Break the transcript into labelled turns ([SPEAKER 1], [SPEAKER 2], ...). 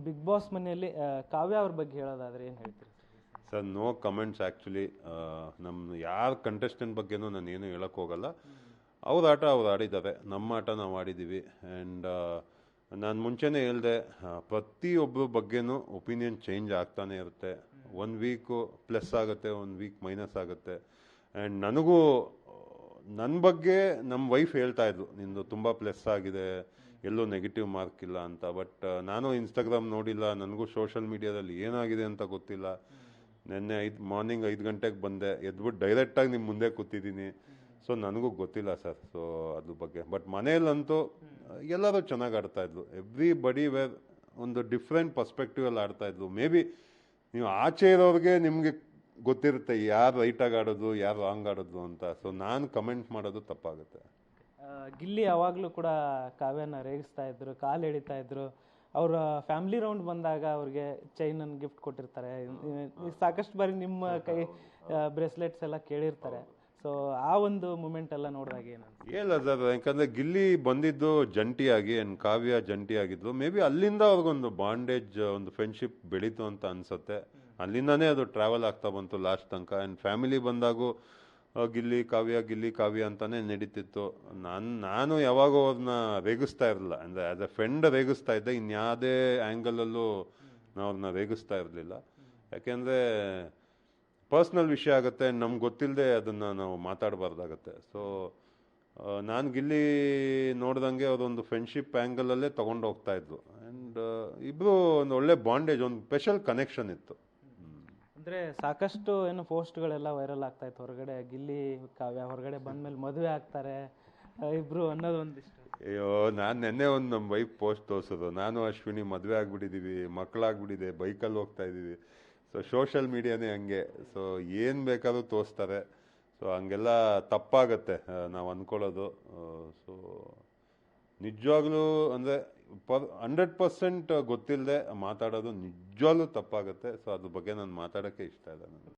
[SPEAKER 1] Big boss ಮನೆಯಲ್ಲಿ ಕಾವ್ಯ ಅವ್ರ ಬಗ್ಗೆ ಹೇಳೋದಾದ್ರೆ ಏನು ಹೇಳ್ತೀರಿ
[SPEAKER 2] ಸರ್ ನೋ ಕಮೆಂಟ್ಸ್ ಆ್ಯಕ್ಚುಲಿ. ನಮ್ಮ ಯಾರ ಕಂಟೆಸ್ಟೆಂಟ್ ಬಗ್ಗೆನೂ ನಾನು ಏನು ಹೇಳಕ್ಕೆ ಹೋಗಲ್ಲ. ಅವ್ರ ಆಟ ಅವ್ರು ಆಡಿದ್ದಾರೆ, ನಮ್ಮ ಆಟ ನಾವು ಆಡಿದ್ದೀವಿ. ಆ್ಯಂಡ್ ನಾನು ಮುಂಚೆನೇ ಹೇಳಿದೆ, ಪ್ರತಿಯೊಬ್ಬರ ಬಗ್ಗೆನೂ ಒಪಿನಿಯನ್ ಚೇಂಜ್ ಆಗ್ತಾನೆ ಇರುತ್ತೆ. 1 ವೀಕು ಪ್ಲಸ್ ಆಗುತ್ತೆ, 1 ವೀಕ್ ಮೈನಸ್ ಆಗುತ್ತೆ. ಆ್ಯಂಡ್ ನನಗೂ ನನ್ನ ಬಗ್ಗೆ ನಮ್ಮ ವೈಫ್ ಹೇಳ್ತಾ ಇದ್ರು, ನಿಂದು ತುಂಬ ಪ್ಲಸ್ ಆಗಿದೆ, ಎಲ್ಲೂ ನೆಗೆಟಿವ್ ಮಾರ್ಕ್ ಇಲ್ಲ ಅಂತ. ಬಟ್ ನಾನು ಇನ್ಸ್ಟಾಗ್ರಾಮ್ ನೋಡಿಲ್ಲ, ನನಗೂ ಸೋಷಲ್ ಮೀಡಿಯಾದಲ್ಲಿ ಏನಾಗಿದೆ ಅಂತ ಗೊತ್ತಿಲ್ಲ. ನಿನ್ನೆ ಮಾರ್ನಿಂಗ್ 5 ಗಂಟೆಗೆ ಬಂದೆ, ಎದ್ಬಿಟ್ಟು ಡೈರೆಕ್ಟಾಗಿ ನಿಮ್ಮ ಮುಂದೆ ಕೂತಿದ್ದೀನಿ. ಸೊ ನನಗೂ ಗೊತ್ತಿಲ್ಲ ಸರ್, ಸೊ ಅದ್ರ ಬಗ್ಗೆ. ಬಟ್ ಮನೆಯಲ್ಲಂತೂ ಎಲ್ಲರೂ ಚೆನ್ನಾಗಿ ಆಡ್ತಾಯಿದ್ರು. ಎವ್ರಿಬಡಿ ವೇರ್ ಒಂದು ಡಿಫ್ರೆಂಟ್ ಪರ್ಸ್ಪೆಕ್ಟಿವಲ್ಲಿ ಆಡ್ತಾಯಿದ್ರು. ಮೇ ಬಿ ನೀವು ಆಚೆ ಇರೋರಿಗೆ ನಿಮಗೆ ಗೊತ್ತಿರುತ್ತೆ ಯಾರು ರೈಟಾಗಿ ಆಡೋದು, ಯಾರು ರಾಂಗ್ ಆಡೋದು ಅಂತ. ಸೊ ನಾನು ಕಮೆಂಟ್ ಮಾಡೋದು ತಪ್ಪಾಗುತ್ತೆ.
[SPEAKER 1] ಗಿಲ್ಲಿ ಯಾವಾಗಲೂ ಕೂಡ ಕಾವ್ಯನ ರೇಗಿಸ್ತಾ ಇದ್ರು, ಕಾಲು ಎಳಿತಾ ಇದ್ರು. ಅವರ ಫ್ಯಾಮಿಲಿ ರೌಂಡ್ ಬಂದಾಗ ಅವ್ರಿಗೆ ಚೈನನ್ನು ಗಿಫ್ಟ್ ಕೊಟ್ಟಿರ್ತಾರೆ. ಸಾಕಷ್ಟು ಬಾರಿ ನಿಮ್ಮ ಕೈ ಬ್ರೇಸ್ಲೆಟ್ಸ್ ಎಲ್ಲ ಕೇಳಿರ್ತಾರೆ. ಸೊ ಆ ಒಂದು ಮೂಮೆಂಟ್ ಎಲ್ಲ ನೋಡಿದಾಗ
[SPEAKER 2] ಇಲ್ಲ ಸರ್, ಯಾಕಂದರೆ ಗಿಲ್ಲಿ ಬಂದಿದ್ದು ಜಂಟಿಯಾಗಿ, ಆ್ಯಂಡ್ ಕಾವ್ಯ ಜಂಟಿಯಾಗಿದ್ದು. ಮೇ ಬಿ ಅಲ್ಲಿಂದ ಅವ್ರಿಗೊಂದು ಬಾಂಡೇಜ್, ಒಂದು ಫ್ರೆಂಡ್ಶಿಪ್ ಬೆಳೀತು ಅಂತ ಅನಿಸುತ್ತೆ. ಅಲ್ಲಿಂದನೇ ಅದು ಟ್ರಾವೆಲ್ ಆಗ್ತಾ ಬಂತು ಲಾಸ್ಟ್ ತನಕ. ಆ್ಯಂಡ್ ಫ್ಯಾಮಿಲಿ ಬಂದಾಗೂ ಗಿಲ್ಲಿ ಕಾವ್ಯ ಅಂತಲೇ ನಡೀತಿತ್ತು. ನಾನು ಯಾವಾಗೂ ಅವ್ರನ್ನ ರೇಗಿಸ್ತಾ ಇರಲಿಲ್ಲ. ಅಂದರೆ ಆ್ಯಸ್ ಎ ಫ್ರೆಂಡ್ ರೇಗಿಸ್ತಾ ಇದ್ದೆ, ಇನ್ಯಾವುದೇ ಆ್ಯಂಗಲಲ್ಲೂ ನಾವು ಅವ್ರನ್ನ ರೇಗಿಸ್ತಾ ಇರಲಿಲ್ಲ. ಯಾಕೆಂದರೆ ಪರ್ಸ್ನಲ್ ವಿಷಯ ಆಗುತ್ತೆ, ನಮ್ಗೆ ಗೊತ್ತಿಲ್ಲದೆ ಅದನ್ನು ನಾವು ಮಾತಾಡಬಾರ್ದಾಗತ್ತೆ. ಸೊ ನಾನು ಗಿಲ್ಲಿ ನೋಡ್ದಂಗೆ ಅದೊಂದು ಫ್ರೆಂಡ್ಶಿಪ್ ಆ್ಯಂಗಲಲ್ಲೇ ತೊಗೊಂಡು ಹೋಗ್ತಾಯಿದ್ರು. ಆ್ಯಂಡ್ ಇಬ್ಬರು ಒಂದು ಒಳ್ಳೆ ಬಾಂಡೇಜ್, ಒಂದು ಸ್ಪೆಷಲ್ ಕನೆಕ್ಷನ್ ಇತ್ತು.
[SPEAKER 1] ಅಂದರೆ ಸಾಕಷ್ಟು ಏನು ಪೋಸ್ಟ್ಗಳೆಲ್ಲ ವೈರಲ್ ಆಗ್ತಾ ಇತ್ತು ಹೊರಗಡೆ, ಗಿಲ್ಲಿ ಕಾವ್ಯ ಹೊರಗಡೆ ಬಂದಮೇಲೆ ಮದುವೆ ಆಗ್ತಾರೆ ಇಬ್ರು ಅನ್ನೋದು ಒಂದಿಷ್ಟು.
[SPEAKER 2] ಅಯ್ಯೋ, ನಾನು ನೆನ್ನೆ ಒಂದು ನಮ್ಮ ವೈಫ್ ಪೋಸ್ಟ್ ತೋರಿಸೋದು, ನಾನು ಅಶ್ವಿನಿ ಮದುವೆ ಆಗ್ಬಿಟ್ಟಿದ್ದೀವಿ, ಮಕ್ಕಳಾಗ್ಬಿಟ್ಟಿದೆ, ಬೈಕಲ್ಲಿ ಹೋಗ್ತಾ ಇದ್ದೀವಿ. ಸೊ ಸೋಷಲ್ ಮೀಡಿಯಾನೇ ಹಂಗೆ. ಸೊ ಏನು ಬೇಕಾದ್ರೂ ತೋರಿಸ್ತಾರೆ. ಸೊ ಹಂಗೆಲ್ಲ ತಪ್ಪಾಗತ್ತೆ ನಾವು ಅಂದ್ಕೊಳ್ಳೋದು. ಸೊ ನಿಜವಾಗ್ಲೂ ಅಂದರೆ 100% ಗೊತ್ತಿಲ್ಲದೆ ಮಾತಾಡೋದು ನಿಜವಾಗ್ಲೂ ತಪ್ಪಾಗುತ್ತೆ. ಸೊ ಅದ್ರ ಬಗ್ಗೆ ನಾನು ಮಾತಾಡೋಕ್ಕೆ ಇಷ್ಟ ಇಲ್ಲ ನನಗೆ.